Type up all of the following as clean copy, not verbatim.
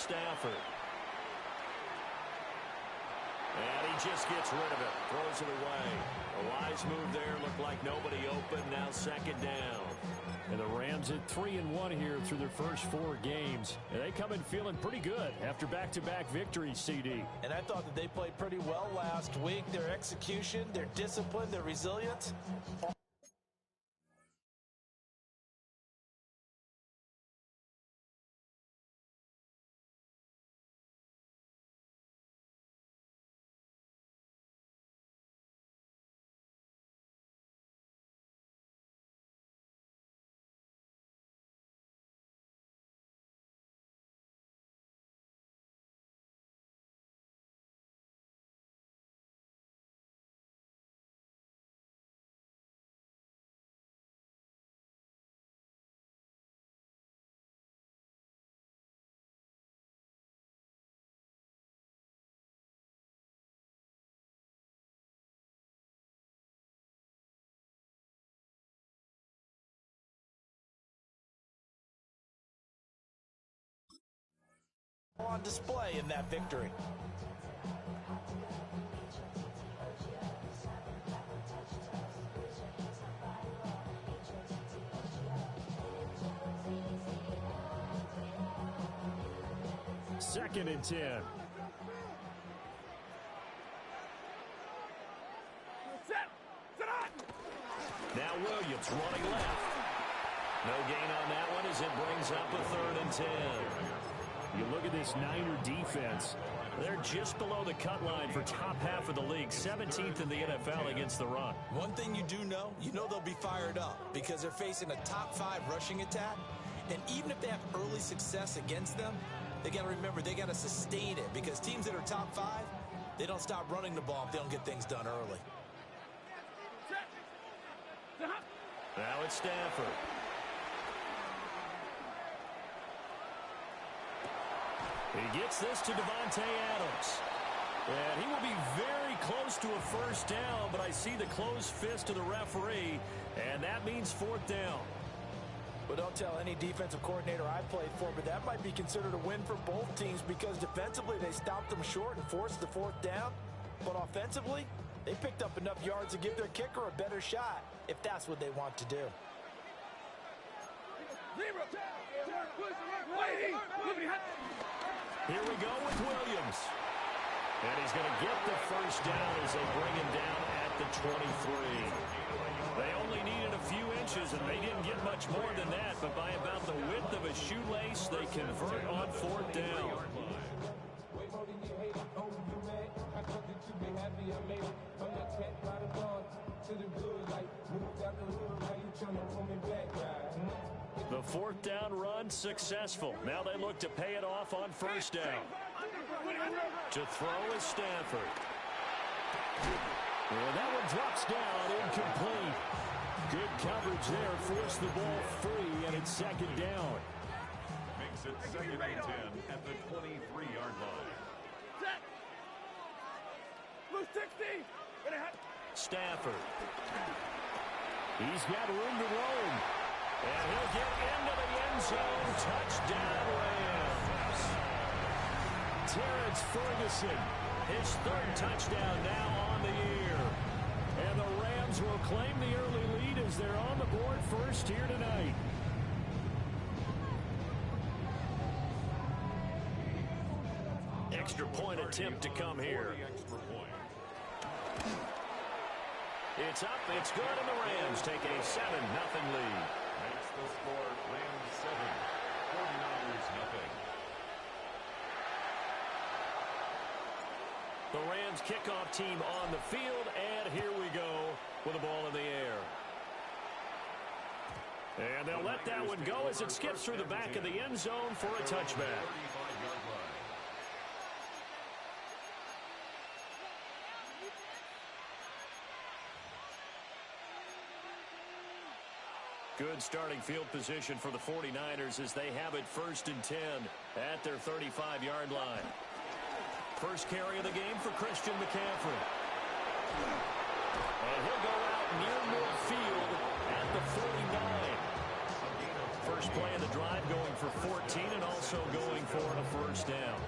Stafford. And he just gets rid of it. Throws it away. A wise move there. Looked like nobody open. Now second down. And the Rams at 3-1 here through their first 4 games. And they come in feeling pretty good after back-to-back victories, CD. And I thought that they played pretty well last week. Their execution, their discipline, their resilience. On display in that victory. Second and 10. Now Williams running left. No gain on that one as it brings up a 3rd and 10. You look at this Niner defense. They're just below the cut line for top half of the league, 17th in the NFL against the run. One thing you do know, they'll be fired up because they're facing a top 5 rushing attack. And even if they have early success against them, they got to remember they got to sustain it because teams that are top 5, they don't stop running the ball if they don't get things done early. Now it's Stafford. He gets this to Davante Adams. And he will be very close to a first down, but I see the closed fist of the referee, and that means 4th down. Well, don't tell any defensive coordinator I played for, but that might be considered a win for both teams because defensively they stopped them short and forced the 4th down. But offensively, they picked up enough yards to give their kicker a better shot if that's what they want to do. Here we go with Williams. And he's going to get the first down as they bring him down at the 23. They only needed a few inches, and they didn't get much more than that. But by about the width of a shoelace, they convert on 4th down. The 4th down run successful. Now they look to pay it off on first down. To throw is Stafford. And that one drops down, incomplete. Good coverage there, forced the ball free, and it's second down. Makes it 2nd and 10 at the 23-yard line. Stafford. He's got room to roam. And he'll get into the end zone. Touchdown, Rams. Terrence Ferguson, his 3rd touchdown now on the year. And the Rams will claim the early lead as they're on the board first here tonight. Extra point attempt to come here. It's up, it's good, and the Rams take a 7-0 lead. That's the score. Rams 7, 49ers nothing. The Rams kickoff team on the field, and here we go with the ball in the air. And they'll let that one go as it skips through the back of the end zone for a touchback. Good starting field position for the 49ers as they have it 1st and 10 at their 35-yard line. First carry of the game for Christian McCaffrey. And he'll go out near midfield at the 49. first play of the drive, going for 14 and also going for a first down.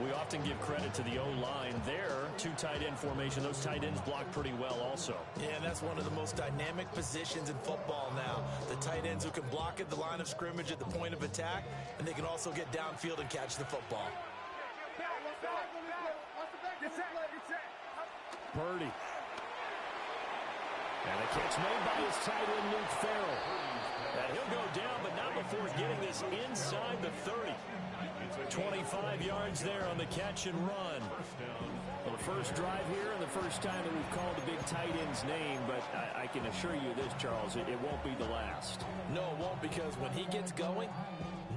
We often give credit to the O-line there. Two tight end formation. Those tight ends block pretty well also. Yeah, and that's one of the most dynamic positions in football now. The tight ends who can block at the line of scrimmage at the point of attack, and they can also get downfield and catch the football. Purdy. And a catch made by his tight end, Luke Farrell. And he'll go down, but not before getting this inside the 30. 25 yards there on the catch and run. Well, the first drive here and the first time that we've called a big tight end's name, but I can assure you this, Charles, it won't be the last. No, it won't, because when he gets going,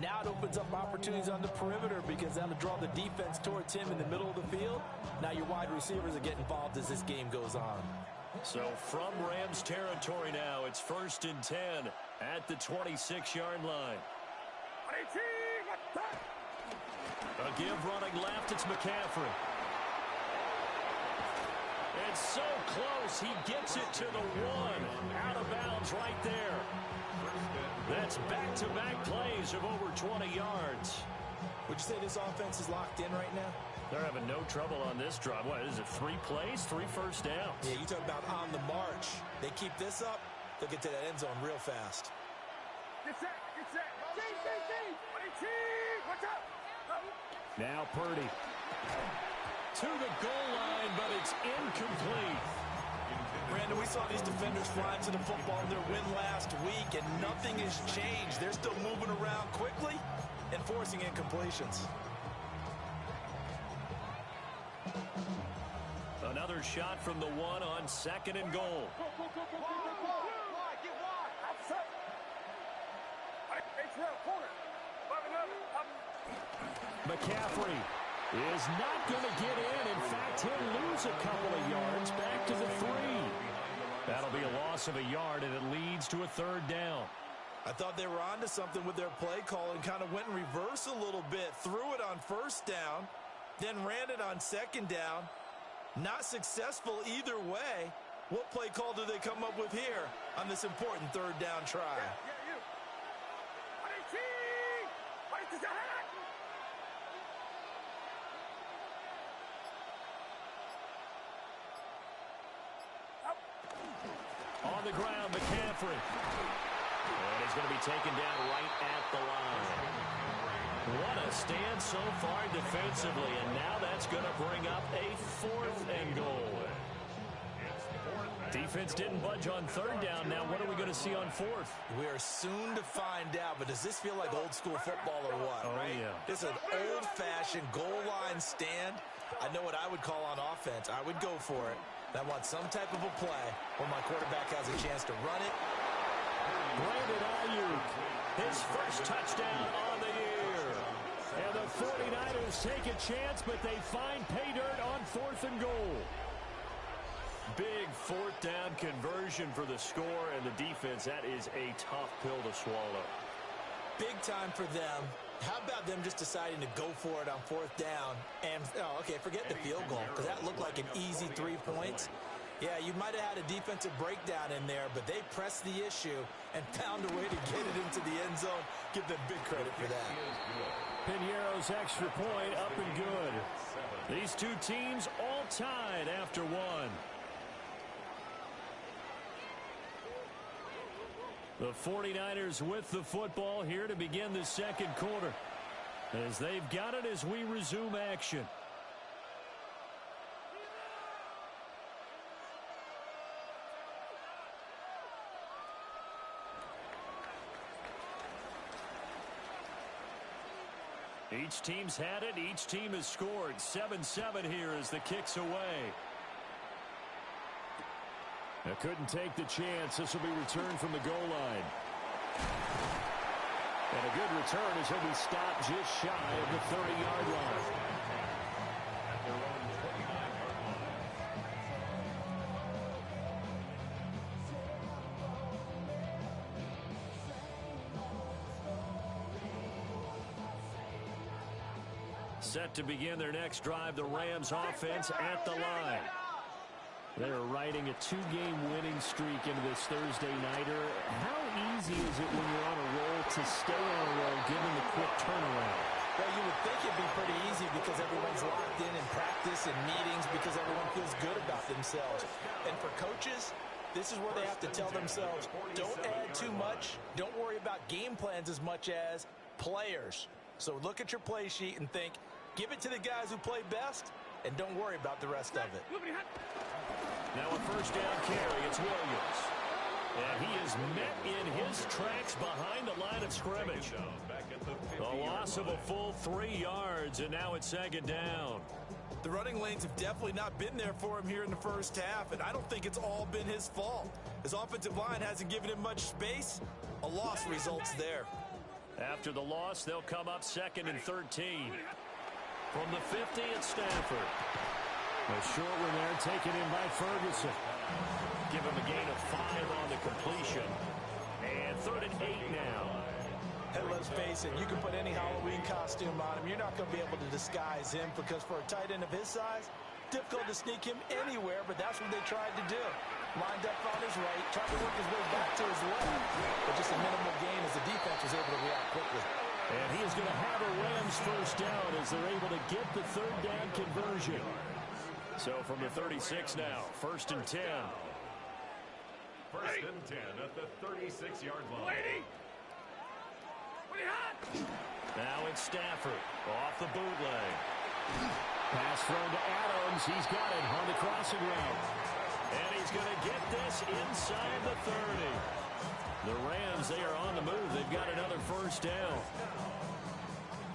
now it opens up opportunities on the perimeter because that'll draw the defense towards him in the middle of the field. Now your wide receivers are getting involved as this game goes on. So from Rams territory now, it's 1st and 10 at the 26-yard line. A give running left, it's McCaffrey. It's so close, he gets it to the 1. Out of bounds right there. That's back-to-back plays of over 20 yards. Would you say this offense is locked in right now? They're having no trouble on this drive. What is it, 3 plays, 3 first downs? Yeah, you talk about on the march. They keep this up, they'll get to that end zone real fast. Get set. Watch out. Now Purdy. To the goal line, but it's incomplete. Brandon, we saw these defenders flying to the football in their win last week, and nothing has changed. They're still moving around quickly and forcing incompletions. Another shot from the 1 on 2nd and goal. McCaffrey is not going to get in. In fact, he'll lose a couple of yards back to the 3. That'll be a loss of a yard, and it leads to a 3rd down. I thought they were onto something with their play call and kind of went in reverse a little bit. Threw it on 1st down, then ran it on 2nd down. Not successful either way. What play call do they come up with here on this important 3rd down try? On the ground, McCaffrey. And he's going to be taken down right at the line. What a stand so far defensively, and now that's going to bring up a 4th and goal. Defense didn't budge on 3rd down. Now what are we going to see on 4th? We are soon to find out, but does this feel like old school football or what? Oh, right? Yeah. This is an old-fashioned goal line stand. I know what I would call on offense. I would go for it. I want some type of a play where my quarterback has a chance to run it. Brandon Ayuk, his first touchdown on the year. And the 49ers take a chance, but they find pay dirt on 4th and goal. Big 4th down conversion for the score, and the defense, that is a tough pill to swallow. Big time for them. How about them just deciding to go for it on 4th down? And, okay, forget the field goal, because that looked like an easy 3 points. Yeah, you might have had a defensive breakdown in there, but they pressed the issue and found a way to get it into the end zone. Give them big credit for that. Piñeiro's extra point up and good. These two teams all tied after 1. The 49ers with the football here to begin the 2nd quarter, as they've got it as we resume action. Each team's had it. Each team has scored. 7-7 here as the kick's away. They couldn't take the chance. This will be returned from the goal line. And a good return as he'll be stopped just shy of the 30-yard line. Set to begin their next drive, the Rams offense at the line. They're riding a 2-game winning streak into this Thursday nighter. How easy is it when you're on a roll to stay on a roll given the quick turnaround? Well, you would think it'd be pretty easy because everyone's locked in practice and meetings because everyone feels good about themselves. And for coaches, this is where they have to tell themselves, don't add too much. Don't worry about game plans as much as players. So look at your play sheet and think, give it to the guys who play best, and don't worry about the rest of it. Now a first down carry. It's Williams. And he is met in his tracks behind the line of scrimmage. A loss of a full 3 yards, and now it's second down. The running lanes have definitely not been there for him here in the first half, and I don't think it's all been his fault. His offensive line hasn't given him much space. A loss results there. After the loss, they'll come up 2nd and 13. From the 50, it's Stafford. A short one there, taken in by Ferguson. Give him a gain of 5 on the completion. And 3rd and 8 now. And let's face it, you can put any Halloween costume on him. You're not going to be able to disguise him because for a tight end of his size, difficult to sneak him anywhere, but that's what they tried to do. Lined up on his right, tried to work his way back to his left, but just a minimal gain as the defense was able to react quickly. And he is going to have a Rams first down as they're able to get the 3rd down conversion. So from the 36 now, 1st and 10. 1st and 10 at the 36-yard line. Now it's Stafford off the bootleg. Pass thrown to Adams. He's got it on the crossing route. And he's going to get this inside the 30. The Rams, they are on the move. They've got another first down.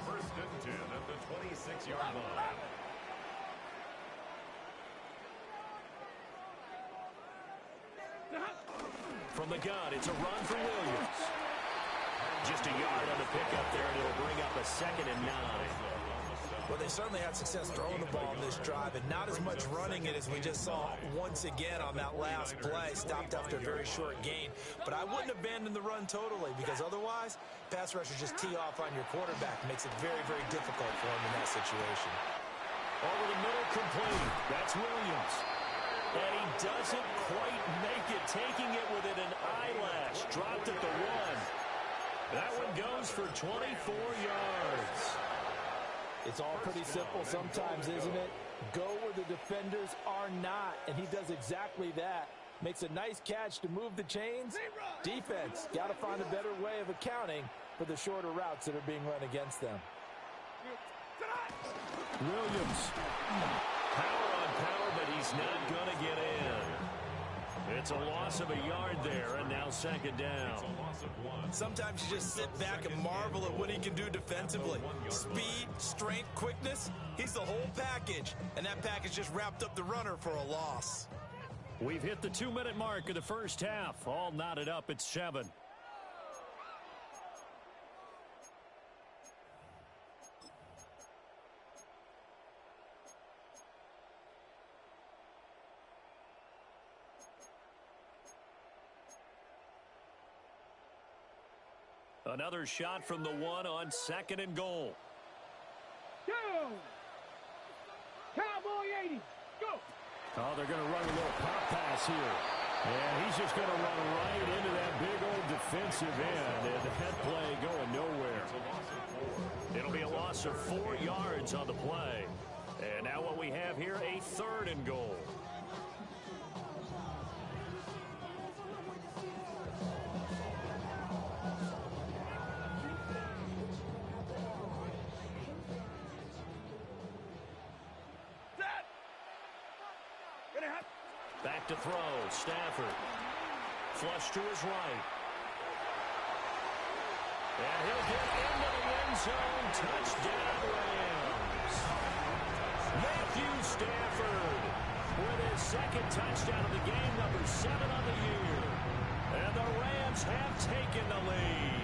1st and 10 at the 26-yard line. From the gun, it's a run for Williams. Just a yard on the pickup there, and it'll bring up a 2nd and 9. Well, they certainly had success throwing the ball in this drive, and not as much running it as we just saw once again on that last play. Stopped after a very short gain. But I wouldn't abandon the run totally, because otherwise, pass rushers just tee off on your quarterback. Makes it very, very difficult for him in that situation. Over the middle, complete. That's Williams. And he doesn't quite make it, taking it within an eyelash. Dropped at the 1. That one goes for 24 yards. It's all pretty simple sometimes, isn't it? Go where the defenders are not, and he does exactly that. Makes a nice catch to move the chains. Defense, got to find a better way of accounting for the shorter routes that are being run against them. Williams. Power on power, but he's not going to get in. It's a loss of a yard there, and now 2nd down. Sometimes you just sit back and marvel at what he can do defensively. Speed, strength, quickness, he's the whole package. And that package just wrapped up the runner for a loss. We've hit the 2-minute mark of the first half. All knotted up at 7. Another shot from the 1 on 2nd and goal. Go! Cowboy 80, go! Oh, they're going to run a little pop pass here. And he's just going to run right into that big old defensive end. And that play going nowhere. It'll be a loss of 4 yards on the play. And now what we have here, a 3rd and goal. Back to throw. Stafford. Flush to his right. And he'll get into the end zone. Touchdown, Rams. Matthew Stafford with his 2nd touchdown of the game, number 7 on the year. And the Rams have taken the lead.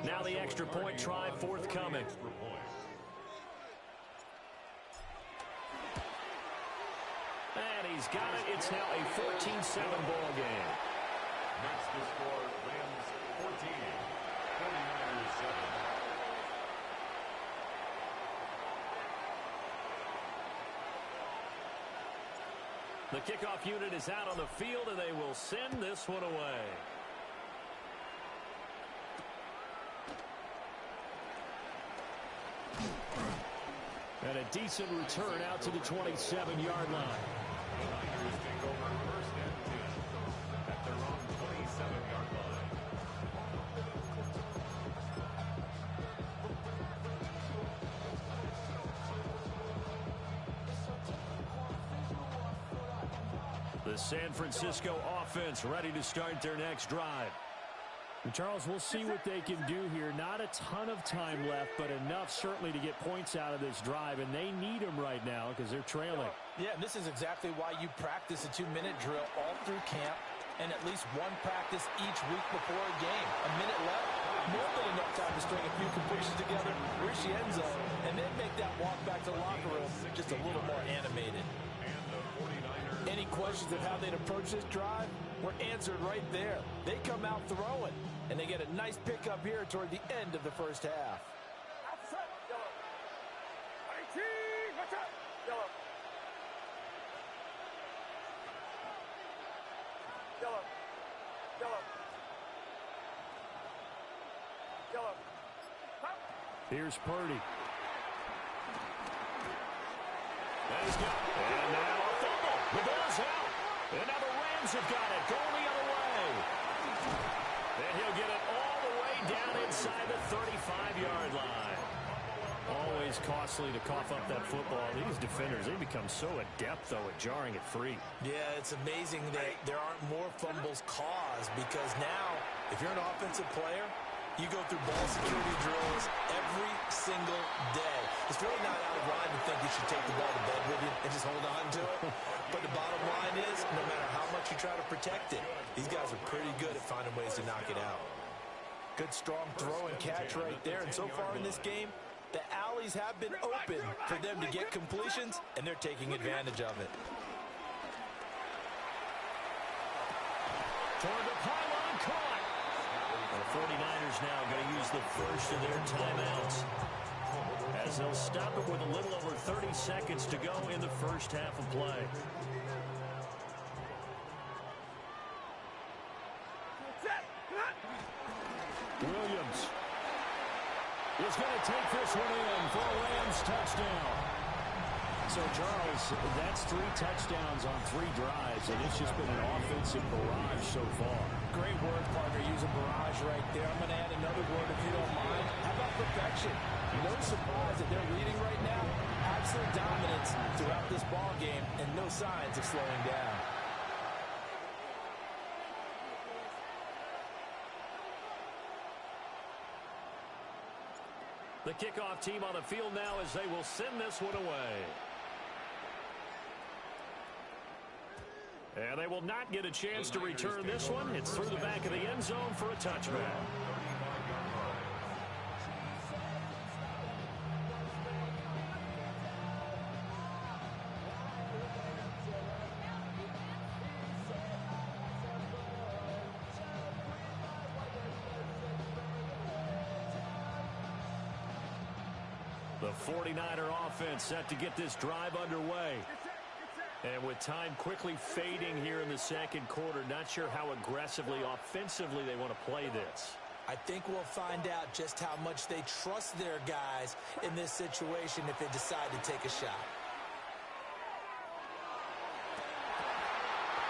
Now the extra point try forthcoming. And he's got it. It's now a 14-7 ball game. Next to score, Rams 49ers 7. The kickoff unit is out on the field, and they will send this one away. And a decent return out to the 27-yard line. The Niners take over 1st and 10 at their own 27-yard line. The San Francisco offense ready to start their next drive. And Charles, we'll see what they can do here. Not a ton of time left, but enough certainly to get points out of this drive, and they need them right now because they're trailing. Yeah, and this is exactly why you practice a 2-minute drill all through camp and at least one practice each week before a game. A minute left, more than enough time to string a few completions together, reach the end zone, and then make that walk back to the locker room just a little more animated. And the 49ers. Any questions of how they'd approach this drive were answered right there. They come out throwing, and they get a nice pickup here toward the end of the first half. Outside, yellow. 18, watch out, yellow. Yellow. Yellow. Yellow. Stop. Here's Purdy. And now a fumble. The ball's out. And now the Rams have got it. Going the other way. And he'll get it all the way down inside the 35-yard line. Always costly to cough up that football. These defenders, they become so adept, though, at jarring it free. Yeah, it's amazing that there aren't more fumbles caused because now, if you're an offensive player, you go through ball security drills every single day. It's really not out of line to think you should take the ball to bed with you and just hold on to it. But the bottom line is, no matter how much you try to protect it, these guys are pretty good at finding ways to knock it out. Good, strong throw and catch right there. And so far in this game, the alleys have been open for them to get completions, and they're taking advantage of it. Toward the pylon, caught. The 49ers now going to use the first of their timeouts, as they'll stop it with a little over 30 seconds to go in the first half of play. Williams. Is going to take this one in for a Rams touchdown. So, Charles, that's 3 touchdowns on 3 drives, and it's just been an offensive barrage so far. Great word, partner, using barrage right there. I'm going to add another word if you don't mind. How about perfection? No surprise that they're leading right now. Absolute dominance throughout this ball game and no signs of slowing down. The kickoff team on the field now as they will send this one away. And they will not get a chance to return this one. It's through the back of the end zone for a touchback. The 49er offense set to get this drive underway. And with time quickly fading here in the second quarter, not sure how aggressively, offensively they want to play this. I think we'll find out just how much they trust their guys in this situation if they decide to take a shot.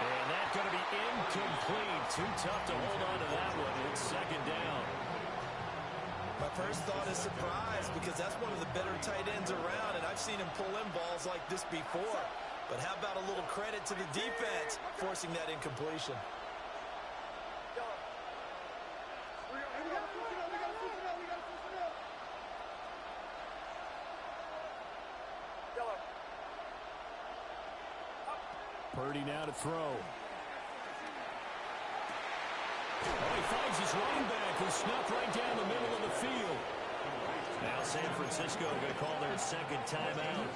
And that's going to be incomplete. Too tough to hold on to that one. It's second down. My first thought is surprise because that's one of the better tight ends around, and I've seen him pull in balls like this before. But how about a little credit to the defense forcing that incompletion? Purdy now to throw. Oh, he finds his running back who snuck right down the middle of the field. Now San Francisco going to call their second timeout,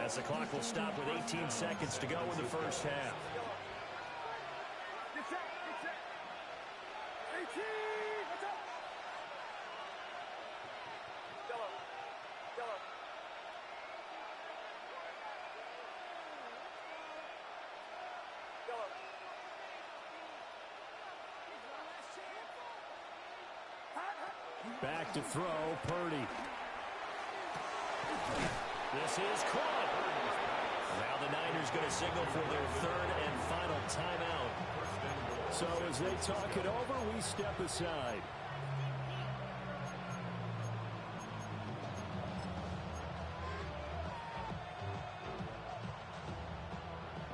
as the clock will stop with 18 seconds to go in the first half. 18. back to throw. Purdy. This is caught. Now the Niners going to signal for their third and final timeout. So as they talk it over, we step aside.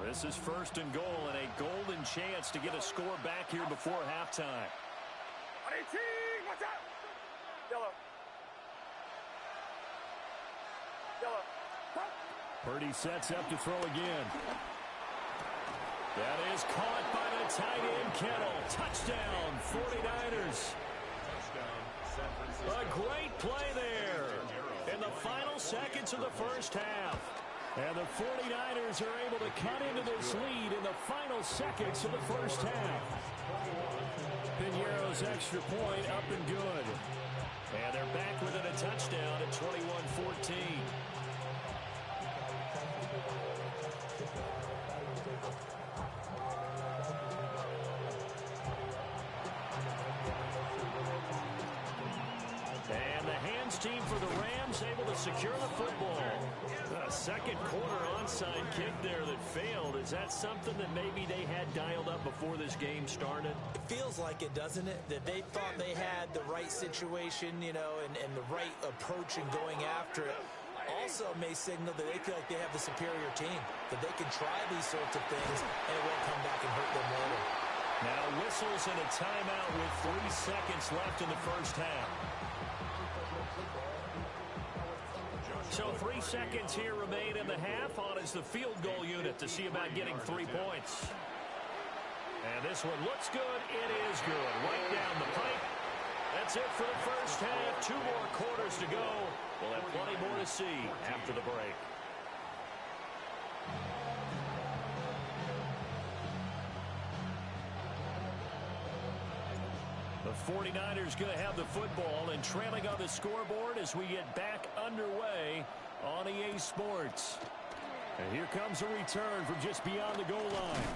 This is first and goal and a golden chance to get a score back here before halftime. 18, watch out! Yellow. Yellow. Purdy sets up to throw again. That is caught by the tight end, Kittle. Touchdown, 49ers. A great play there in the final seconds of the first half. And the 49ers are able to cut into this lead in the final seconds of the first half. Piñeiro's extra point up and good. And they're back within a touchdown at 21-14. And the hands team for the Rams able to secure the football. A second quarter onside kick there that failed. Is that something that maybe they had dialed up before this game started? It feels like it, doesn't it? That they thought they had the right situation, you know, and the right approach in going after it. Also may signal that they feel like they have the superior team, that they can try these sorts of things and it won't come back and hurt them later. Now whistles and a timeout with 3 seconds left in the first half. So 3 seconds here remain in the half. On is the field goal unit to see about getting 3 points. And this one looks good. It is good. Right down the pipe. That's it for the first half. 2 more quarters to go. We'll have plenty more to see after the break. The 49ers going to have the football and trailing on the scoreboard as we get back underway on EA Sports. And here comes a return from just beyond the goal line.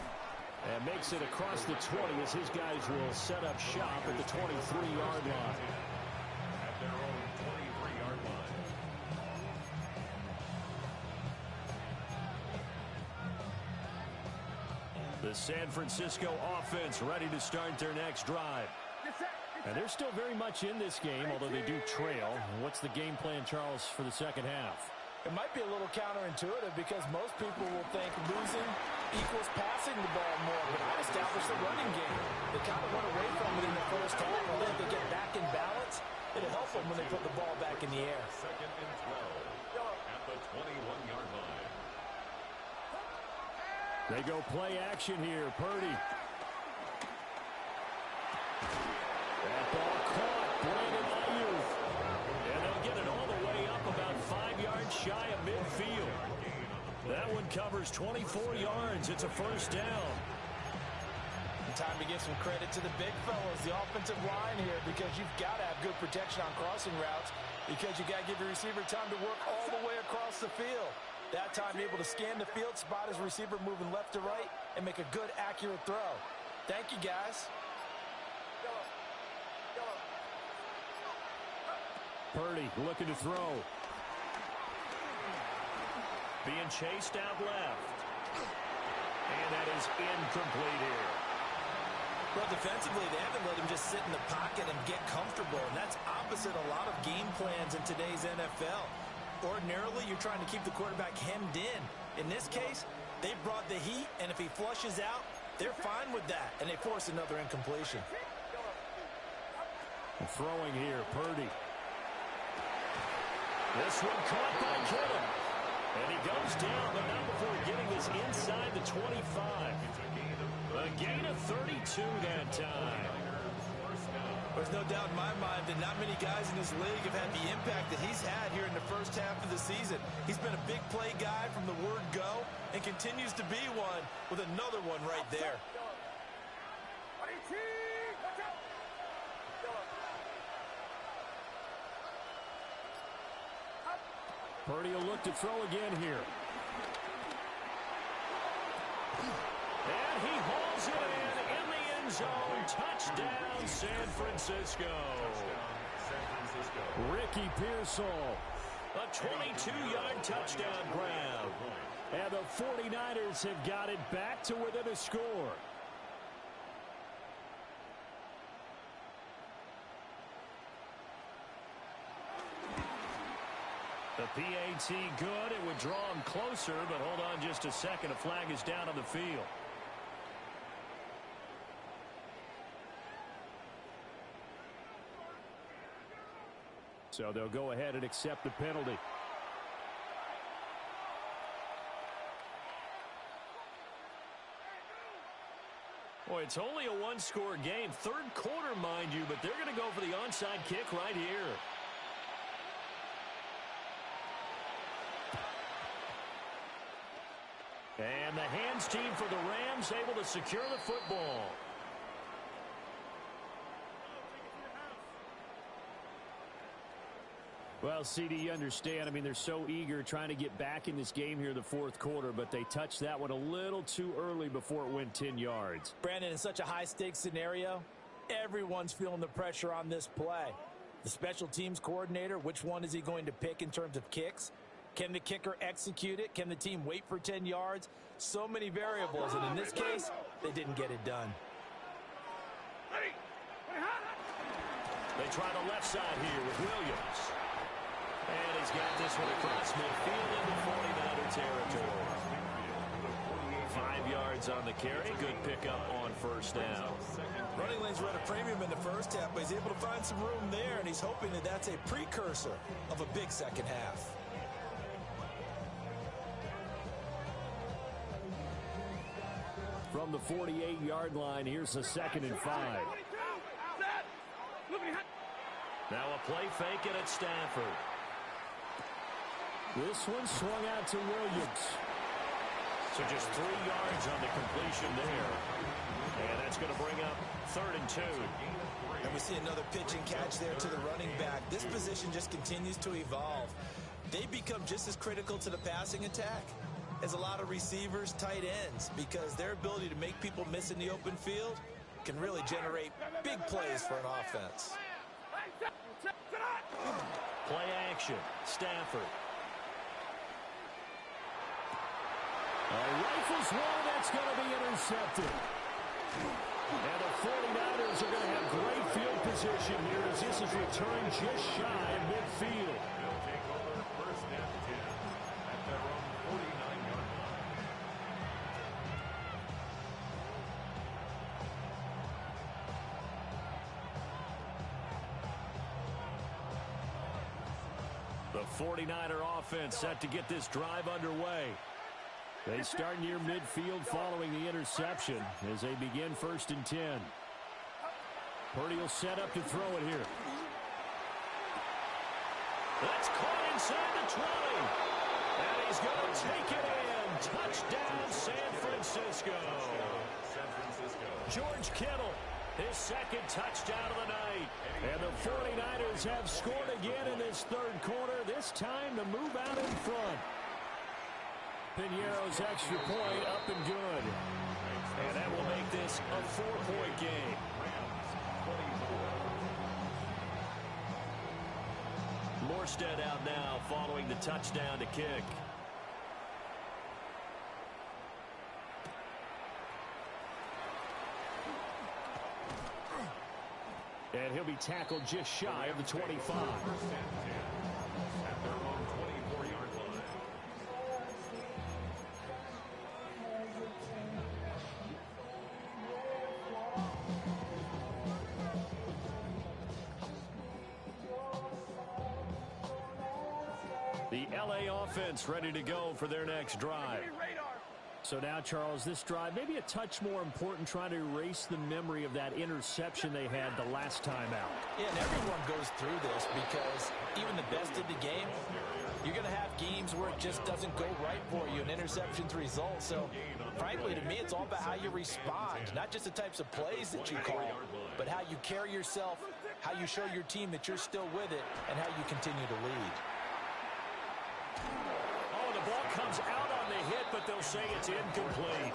And makes it across the 20 as his guys will set up shop at the 23-yard line. At their own 23-yard line. The San Francisco offense ready to start their next drive. And they're still very much in this game, although they do trail. What's the game plan, Charles, for the second half? It might be a little counterintuitive because most people will think losing equals passing the ball more, but I established the running game. They kind of went away from it in the first half. I think they get back in balance. It'll help them when they put the ball back in the air. Second and 12 at the 21-yard line. They go play action here. Purdy. That ball caught. Brandon Ayuk. And they'll get it all the way up about 5 yards shy of midfield. That one covers 24 yards. It's a first down. And time to give some credit to the big fellas, the offensive line here, because you've got to have good protection on crossing routes because you got to give your receiver time to work all the way across the field. That time, able to scan the field, spot his receiver moving left to right, and make a good, accurate throw. Thank you, guys. Purdy looking to throw. Being chased out left. And that is incomplete here. Well, defensively, they haven't let him just sit in the pocket and get comfortable, and that's opposite a lot of game plans in today's NFL. Ordinarily, you're trying to keep the quarterback hemmed in. In this case, they brought the heat, and if he flushes out, they're fine with that, and they force another incompletion. Throwing here, Purdy. This one caught by Kittle. And he goes down, but not before getting this inside the 25. A gain of 32 that time. There's no doubt in my mind that not many guys in this league have had the impact that he's had here in the first half of the season. He's been a big play guy from the word go and continues to be one with another one right there. Purdy will look to throw again here. And he hauls it in the end zone. Touchdown, San Francisco. San Francisco. Ricky Pearsall. A 22-yard touchdown grab. And the 49ers have got it back to within a score. The PAT good. It would draw him closer, but hold on just a second. A flag is down on the field. So they'll go ahead and accept the penalty. Boy, it's only a one-score game. Third quarter, mind you, but they're going to go for the onside kick right here. And the hands team for the Rams able to secure the football. Well, CD, you understand. I mean, they're so eager trying to get back in this game here in the fourth quarter, but they touched that one a little too early before it went 10 yards. Brandon, in such a high-stakes scenario, everyone's feeling the pressure on this play. The special teams coordinator, which one is he going to pick in terms of kicks? Can the kicker execute it? Can the team wait for 10 yards? So many variables, and in this case, they didn't get it done. They try the left side here with Williams. And he's got this one across midfield into 49er territory. 5 yards on the carry. Good pickup on first down. Running lanes were at a premium in the first half, but he's able to find some room there, and he's hoping that that's a precursor of a big second half. From the 48-yard line, here's the 2nd and 5. Now a play fake and it's Stafford. This one swung out to Williams. So just 3 yards on the completion there. And that's going to bring up 3rd and 2. And we see another pitch and catch there to the running back. This position just continues to evolve. They become just as critical to the passing attack as a lot of receivers, tight ends, because their ability to make people miss in the open field can really generate big plays for an offense. Play action. Stafford. Rifles one that's going to be intercepted. And the 49ers are going to have great field position here as this is returned just shy of midfield. They'll take over first and 10 at their own 49-yard line. The 49er offense set to get this drive underway. They start near midfield following the interception as they begin 1st and 10. Purdy will set up to throw it here. That's caught inside the 20. And he's going to take it in. Touchdown, San Francisco. George Kittle, his 2nd touchdown of the night. And the 49ers have scored again in this 3rd quarter, this time to move out in front. Piñeiro's extra point up and good. And that will make this a 4-point game. Morstead out now following the touchdown to kick. And he'll be tackled just shy of the 25. At their own 24-yard line. The LA offense ready to go for their next drive. So now, Charles, this drive maybe a touch more important, trying to erase the memory of that interception they had the last time out. Yeah, and everyone goes through this because even the best in the game, you're going to have games where it just doesn't go right for you, and interceptions result. So, frankly, to me, it's all about how you respond, not just the types of plays that you call, but how you carry yourself, how you show your team that you're still with it, and how you continue to lead. Oh, the ball comes out on the hit, but they'll say it's incomplete.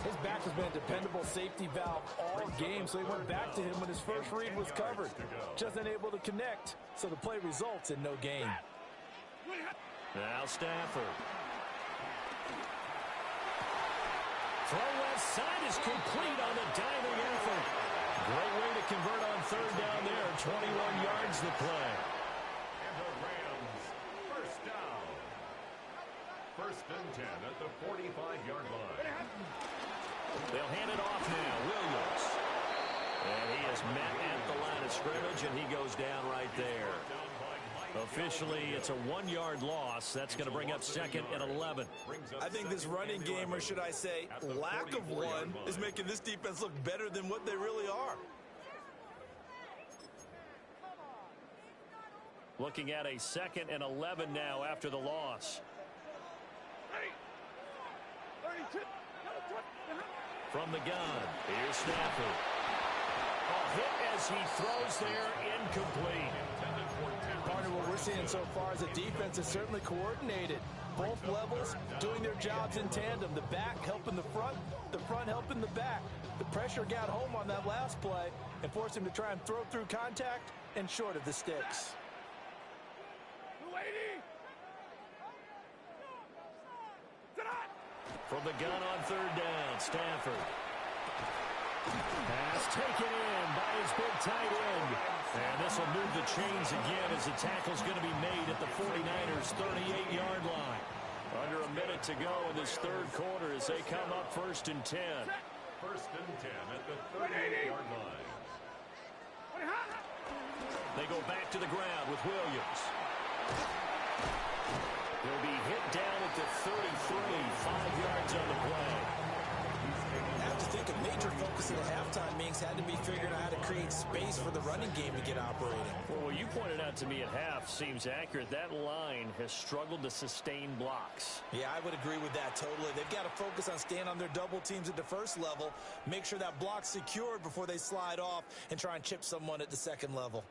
His back has been a dependable safety valve all game, so he went back to him when his first read was covered. Just unable to connect, so the play results in no gain. Now Stafford. Throw left side is complete on the diving effort. Great way to convert on third down there. 21 yards the play. And the Rams, first down. First and 10 at the 45-yard line. They'll hand it off now. Williams. And he is met at the line of scrimmage, and he goes down right there. Officially, it's a 1-yard loss. That's going to bring up second and 11. I think this running game, or should I say lack of one, is making this defense look better than what they really are. Looking at a second and 11 now after the loss. From the gun, here's Stafford. A hit as he throws there, incomplete. Partner, what we're seeing so far is a defense is certainly coordinated. Both levels doing their jobs in tandem. The back helping the front helping the back. The pressure got home on that last play and forced him to try and throw through contact and short of the sticks. From the gun on third down, Stafford. Pass taken in by his big tight end. And this will move the chains again as the tackle's going to be made at the 49ers' 38-yard line. Under a minute to go in this third quarter as they come up first and 10. First and 10 at the 38-yard line. They go back to the ground with Williams. He'll be hit down at the 33, 5 yards on the play. I have to think a major focus at the halftime meetings had to be figuring out how to create space for the running game to get operating. Well, what you pointed out to me at half seems accurate. That line has struggled to sustain blocks. Yeah, I would agree with that totally. They've got to focus on staying on their double teams at the first level, make sure that block's secured before they slide off and try and chip someone at the second level.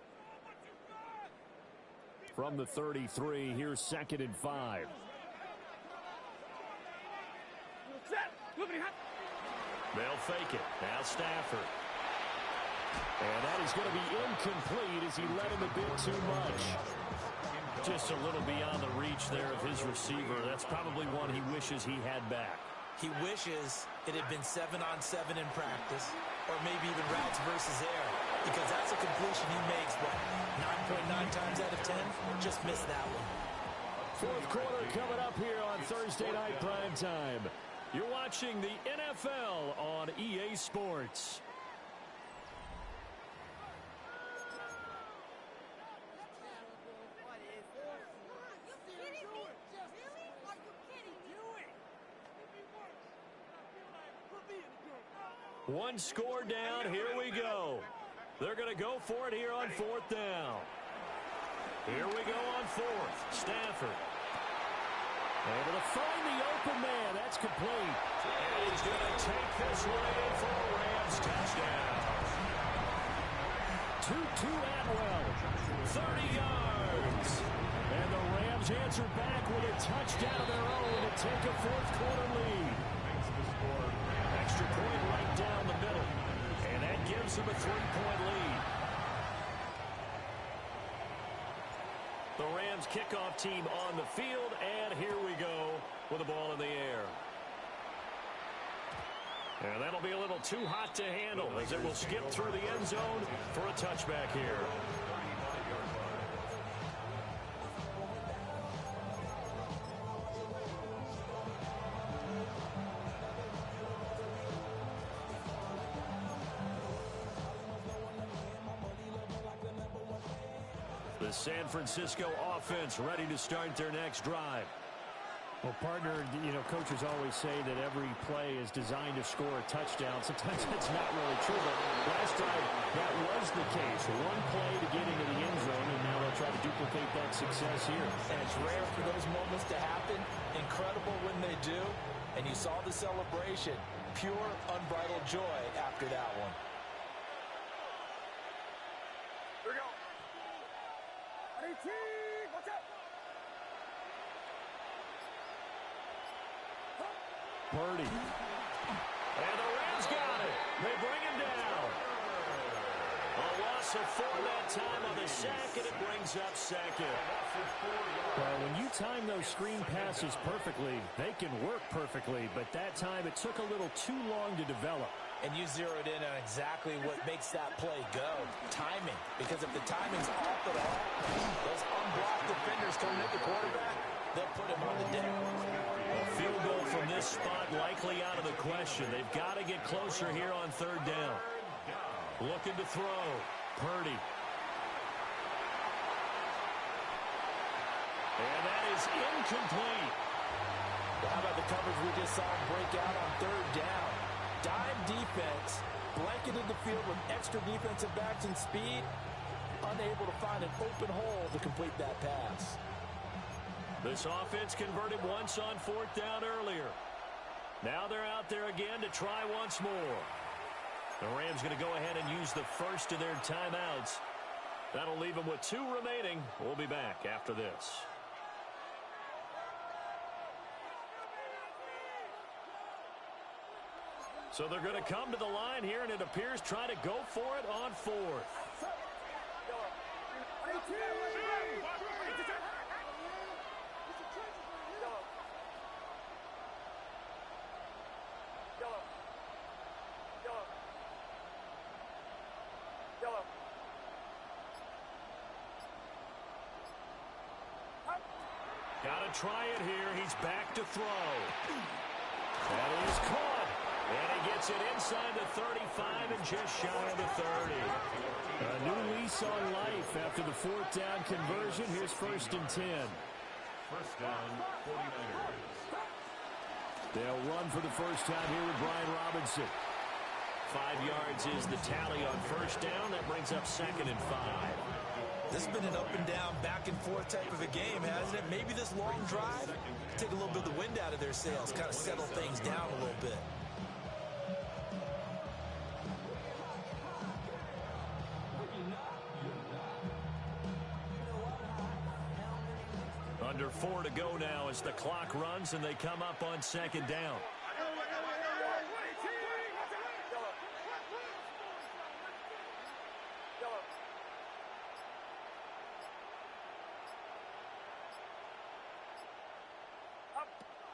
From the 33, here's second and 5. They'll fake it. Now Stafford. And that is going to be incomplete as he let him a bit too much. Just a little beyond the reach there of his receiver. That's probably one he wishes he had back. He wishes it had been 7-on-7 in practice, or maybe even routes versus air, because that's a completion he makes, but 9.9 times out of 10, just missed that one. Fourth quarter coming up here on Thursday Night Prime Time. You're watching the NFL on EA Sports. One score down, here we go. They're going to go for it here on fourth down. Here we go on fourth. Stafford. Able to find the open man. That's complete. And he's going to take this one in for a Rams touchdown. Tutu Atwell, 30 yards. And the Rams answer back with a touchdown of their own to take a fourth quarter lead. Extra point right down the middle. And that gives them a 3-point lead. The Rams kickoff team on the field, and here we go with the ball in the air. And that'll be a little too hot to handle as it will skip through the end zone for a touchback here. The San Francisco offense ready to start their next drive. Well, partner, you know, coaches always say that every play is designed to score a touchdown. Sometimes that's not really true, but last drive, that was the case. One play to get into the end zone, and now they'll try to duplicate that success here. And it's rare for those moments to happen. Incredible when they do. And you saw the celebration. Pure, unbridled joy after that one. Here we go. 18, watch out. Purdy. And the Rams got it. They bring him down. A loss of 4 that time on the sack, and it brings up second. Well, when you time those screen passes perfectly, they can work perfectly. But that time, it took a little too long to develop. And you zeroed in on exactly what makes that play go. Timing. Because if the timing's off at all, those unblocked defenders coming at the quarterback, they'll put him on the deck. A field goal from this spot likely out of the question. They've got to get closer here on 3rd down. Looking to throw. Purdy. And that is incomplete. How about the coverage we just saw him break out on 3rd down? Dime defense, blanketed the field with extra defensive backs and speed, unable to find an open hole to complete that pass. This offense converted once on 4th down earlier. Now they're out there again to try once more. The Rams going to go ahead and use the first of their timeouts. That'll leave them with 2 remaining. We'll be back after this. So they're going to come to the line here, and it appears try to go for it on 4th. Got to try it here. He's back to throw. That is caught. And he gets it inside the 35 and just shy of the 30. A new lease on life after the 4th down conversion. Here's 1st and 10. First down, 49ers. They'll run for the first time here with Brian Robinson. 5 yards is the tally on 1st down. That brings up 2nd and 5. This has been an up and down, back and forth type of a game, hasn't it? Maybe this long drive, take a little bit of the wind out of their sails, kind of settle things down a little bit. Under 4 to go now as the clock runs and they come up on 2nd down.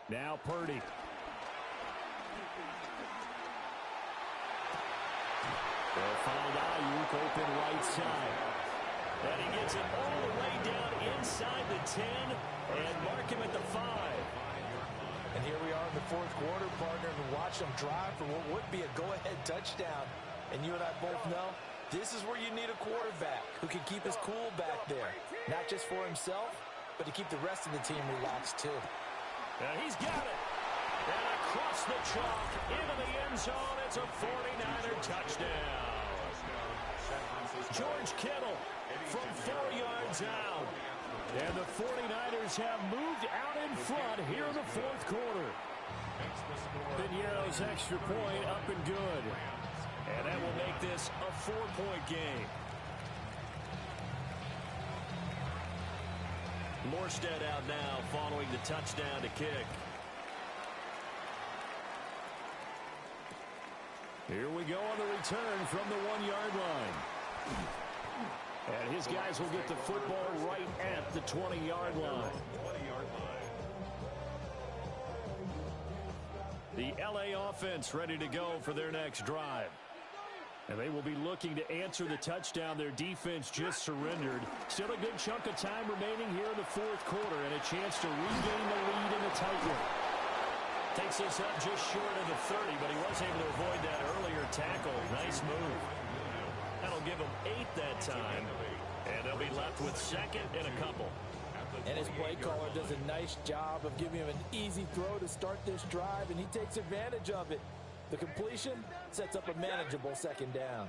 Now Purdy. They'll find Ayuk open right side. And he gets it all the way down inside the 10 and mark him at the 5. And here we are in the 4th quarter, partner, and watch them drive for what would be a go-ahead touchdown. And you and I both know this is where you need a quarterback who can keep his cool back there. Not just for himself, but to keep the rest of the team relaxed too. And he's got it. And across the chalk into the end zone. It's a 49er touchdown. George Kittle from 4 yards out. And the 49ers have moved out in front here in the 4th quarter. Piñeiro's extra point up and good. And that will make this a 4-point game. Morstead out now following the touchdown to kick. Here we go on the return from the 1-yard line. And his guys will get the football right at the 20-yard line. The LA offense ready to go for their next drive. And they will be looking to answer the touchdown their defense just surrendered. Still a good chunk of time remaining here in the 4th quarter and a chance to regain the lead in the tight one. Takes this up just short of the 30, but he was able to avoid that earlier tackle. Nice move. That'll give them 8 that time. And they'll be left with 2nd and a couple. And his play caller does a nice job of giving him an easy throw to start this drive, and he takes advantage of it. The completion sets up a manageable 2nd down.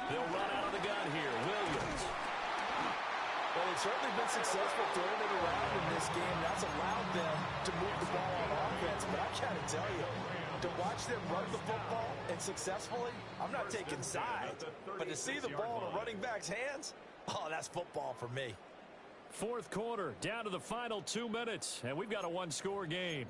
They'll run out of the gun here. Williams. Well, they've certainly been successful throwing it around in this game. That's allowed them to move the ball on offense. But I got to tell you, to watch them run the football and successfully, I'm not taking sides. But to see the ball in a running back's hands, oh, that's football for me. Fourth quarter, down to the final 2 minutes, and we've got a one-score game.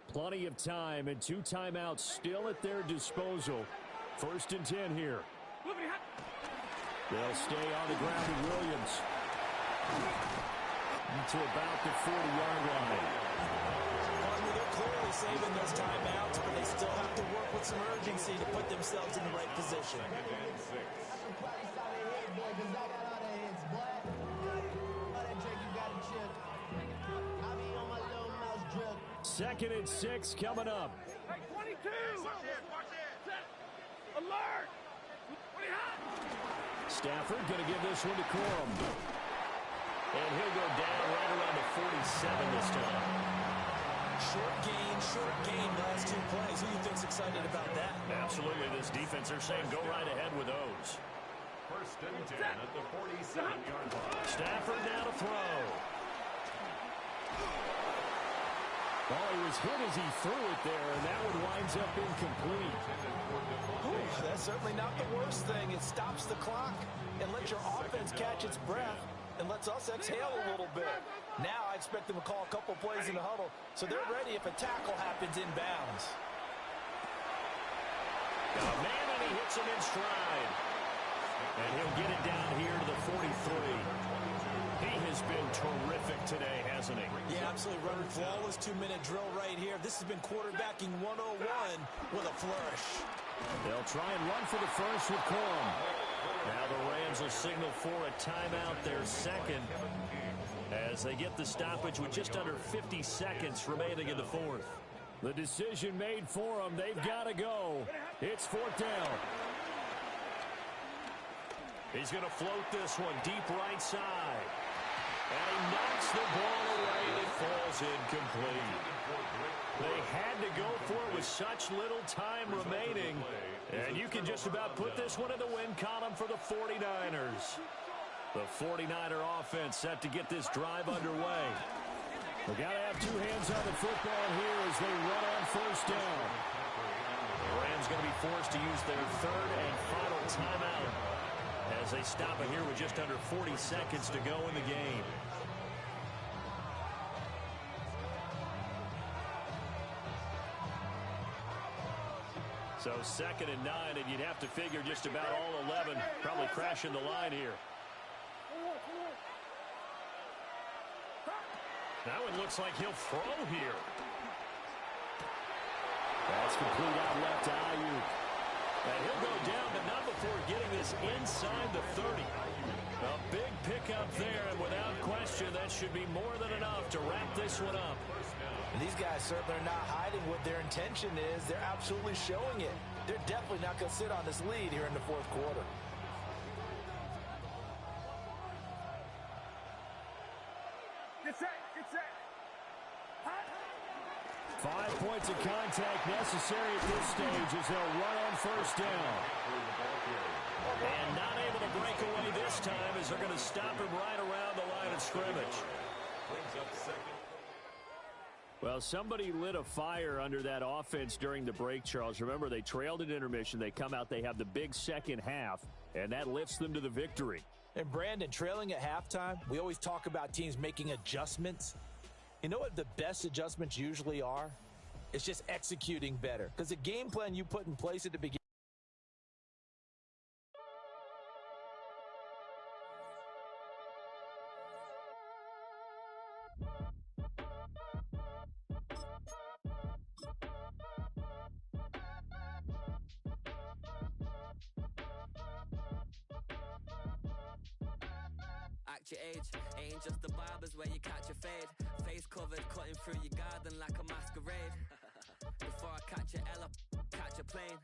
Plenty of time and 2 timeouts still at their disposal. 1st and 10 here. They'll stay on the ground with Williams. To about the 40-yard line. They're clearly saving those timeouts, but they still have to work with some urgency to put themselves in the right position. Second and 6 coming up. Hey, 22! Alert! Stafford going to give this one to Corum. And he'll go down right around the 47 this time. Short gain last 2 plays. Who do you think's excited about that? Absolutely. This defense, they're saying go right ahead with those. 1st and 10 at the 47-yard line. Stafford now to throw. Well, he was hit as he threw it there, and that one winds up incomplete. Ooh, that's certainly not the worst thing. It stops the clock and lets your offense catch its breath and lets us exhale a little bit. Now I expect them to call a couple plays in the huddle so they're ready if a tackle happens inbounds. Got a man, and he hits him in stride. And he'll get it down here to the 43. He has been terrific today, hasn't he? Yeah, absolutely. Running flawless 2-minute drill right here. This has been quarterbacking 101 with a flourish. They'll try and run for the first with Corum. Now the Rams will signal for a timeout, their second, as they get the stoppage with just under 50 seconds remaining in the fourth. The decision made for them. They've got to go. It's 4th down. He's going to float this one deep right side. And he knocks the ball away. It falls incomplete. They had to go for it with such little time remaining. And you can just about put this one in the win column for the 49ers. The 49er offense set to get this drive underway. They got to have 2 hands on the football here as they run on 1st down. The Rams going to be forced to use their 3rd and final timeout as they stop it here with just under 40 seconds to go in the game. So 2nd and 9, and you'd have to figure just about all 11 probably crashing the line here. That one looks like he'll throw here. That's complete out left to Ayuk. And he'll go down, but not before getting this inside the 30. A big pickup there, and without question, that should be more than enough to wrap this one up. And these guys certainly are not hiding what their intention is. They're absolutely showing it. They're definitely not going to sit on this lead here in the 4th quarter. Get set. 5 points of contact necessary at this stage as they'll run on 1st down. And not able to break away this time as they're going to stop him right around the line of scrimmage. Well, somebody lit a fire under that offense during the break, Charles. Remember, they trailed at intermission. They come out, they have the big second half, and that lifts them to the victory. And Brandon, trailing at halftime, we always talk about teams making adjustments. You know what the best adjustments usually are? It's just executing better. Because the game plan you put in place at the beginning. Your age ain't just the barbers where you catch a fade. Face covered, cutting through your garden like a masquerade. Before I catch a L up, catch a plane.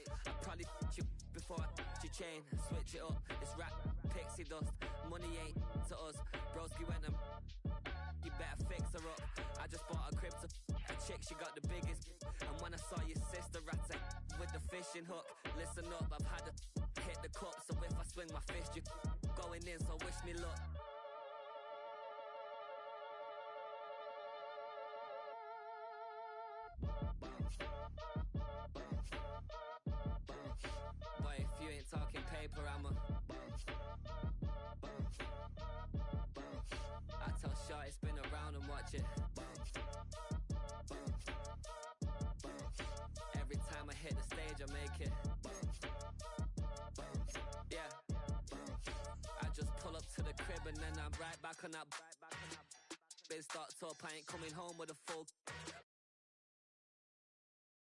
I probably you before I your chain. Switch it up, it's rap, pixie dust. Money ain't to us. Broski went and you better fix her up. I just bought a crib to a chick, she got the biggest. And when I saw your sister rat with the fishing hook, listen up, I've had to hit the cup. So if I swing my fist, you going in, so wish me luck. Boy, if you ain't talking paper, age, I make it. Yeah. I just pull up to the crib and then I'm right back on that. Biz starts up, I ain't coming home with a full.